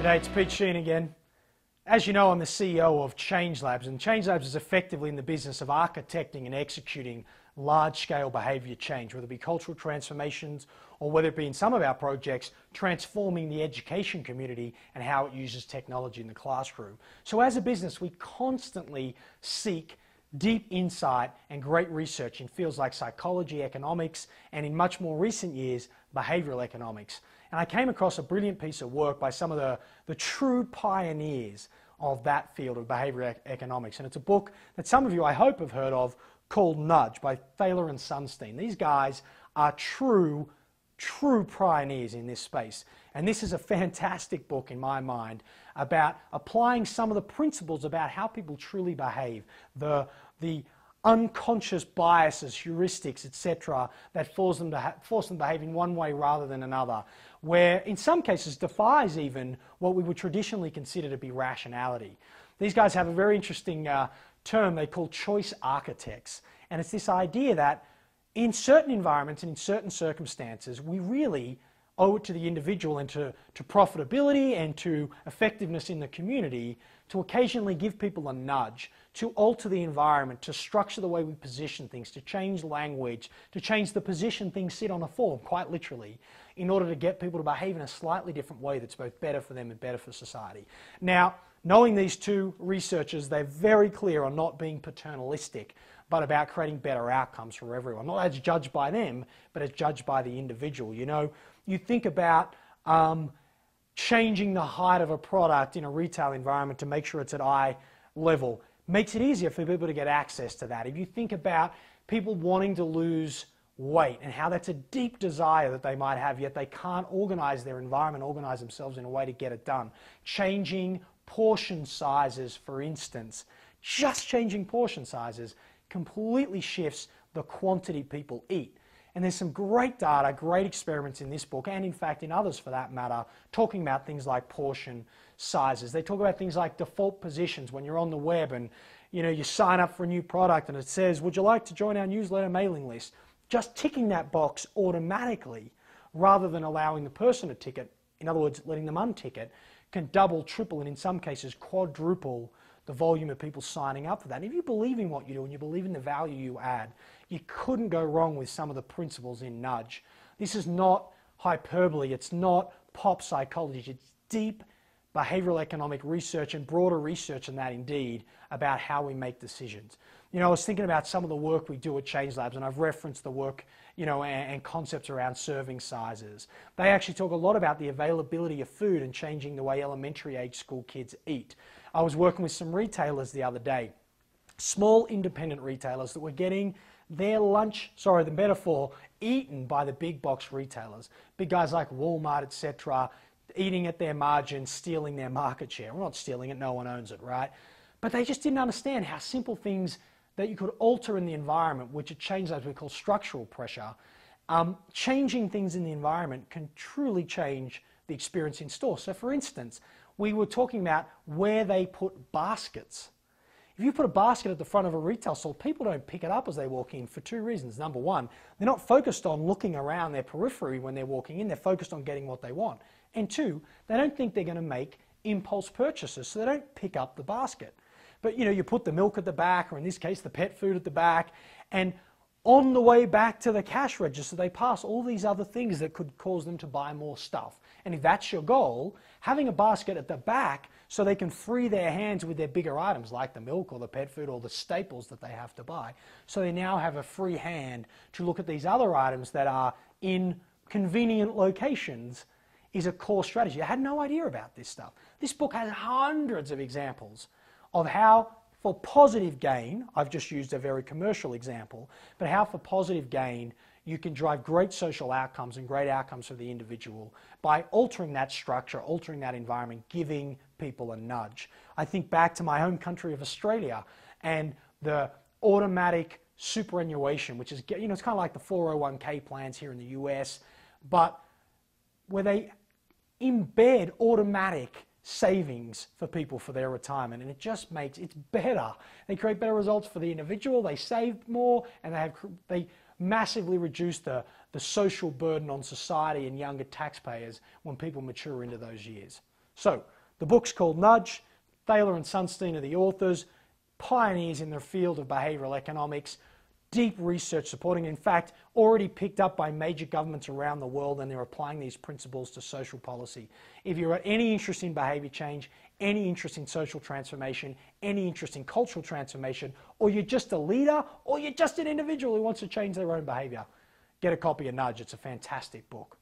G'day, it's Pete Sheen again. As you know, I'm the CEO of ChangeLabs, and ChangeLabs is effectively in the business of architecting and executing large-scale behaviour change, whether it be cultural transformations or whether it be in some of our projects, transforming the education community and how it uses technology in the classroom. So as a business, we constantly seek deep insight and great research in fields like psychology, economics, and in much more recent years, behavioural economics. And I came across a brilliant piece of work by some of the true pioneers of that field of behavioural economics. And it's a book that some of you, I hope, have heard of called Nudge by Thaler and Sunstein. These guys are true pioneers in this space. And this is a fantastic book in my mind about applying some of the principles about how people truly behave, the unconscious biases, heuristics, etc., that force them to behave in one way rather than another, where in some cases defies even what we would traditionally consider to be rationality. These guys have a very interesting term they call choice architects, and it's this idea that in certain environments and in certain circumstances, we really owe it to the individual and to profitability and to effectiveness in the community to occasionally give people a nudge, to alter the environment, to structure the way we position things, to change language, to change the position things sit on a form, quite literally, in order to get people to behave in a slightly different way that's both better for them and better for society. Now, knowing these two researchers, they're very clear on not being paternalistic, but about creating better outcomes for everyone, not as judged by them, but as judged by the individual. You know, you think about changing the height of a product in a retail environment to make sure it's at eye level. Makes it easier for people to get access to that. If you think about people wanting to lose weight and how that's a deep desire that they might have, yet they can't organize their environment, organize themselves in a way to get it done. Changing portion sizes, for instance, just changing portion sizes completely shifts the quantity people eat. And there's some great data, great experiments in this book, and in fact in others for that matter, talking about things like portion sizes. They talk about things like default positions when you're on the web and you sign up for a new product and it says, would you like to join our newsletter mailing list? Just ticking that box automatically rather than allowing the person to tick it, in other words, letting them untick it, can double, triple, and in some cases quadruple the volume of people signing up for that. And if you believe in what you do and you believe in the value you add, you couldn't go wrong with some of the principles in Nudge. This is not hyperbole, it's not pop psychology, it's deep behavioral economic research and broader research than that indeed about how we make decisions. You know, I was thinking about some of the work we do at ChangeLabs, and I've referenced the work, and concepts around serving sizes. They actually talk a lot about the availability of food and changing the way elementary age school kids eat. I was working with some retailers the other day, small independent retailers that were getting their lunch, the metaphor, eaten by the big box retailers. Big guys like Walmart, etc., eating at their margin, stealing their market share. We're not stealing it, no one owns it, right? But they just didn't understand how simple things that you could alter in the environment, which at ChangeLabs we call structural pressure, changing things in the environment can truly change the experience in store. So for instance, we were talking about where they put baskets. If you put a basket at the front of a retail store, people don't pick it up as they walk in for two reasons. Number one, they're not focused on looking around their periphery when they're walking in, they're focused on getting what they want. And two, they don't think they're going to make impulse purchases, so they don't pick up the basket. But you put the milk at the back, or in this case the pet food at the back, and on the way back to the cash register they pass all these other things that could cause them to buy more stuff. And if that's your goal, having a basket at the back so they can free their hands with their bigger items like the milk or the pet food or the staples that they have to buy, so they now have a free hand to look at these other items that are in convenient locations, is a core strategy. I had no idea about this stuff. This book has hundreds of examples of how for positive gain, I've just used a very commercial example, but how for positive gain you can drive great social outcomes and great outcomes for the individual by altering that structure, altering that environment, giving people a nudge. I think back to my home country of Australia and the automatic superannuation, which is, it's kind of like the 401k plans here in the US, but where they embed automatic savings for people for their retirement, and it just makes it better. They create better results for the individual, they save more, and they massively reduce the social burden on society and younger taxpayers when people mature into those years. So The book's called Nudge. Thaler and Sunstein are the authors, pioneers in the field of behavioral economics, deep research supporting, in fact, already picked up by major governments around the world, and they're applying these principles to social policy. If you're any interest in behavior change, any interest in social transformation, any interest in cultural transformation, or you're just a leader, or you're just an individual who wants to change their own behavior, get a copy of Nudge. It's a fantastic book.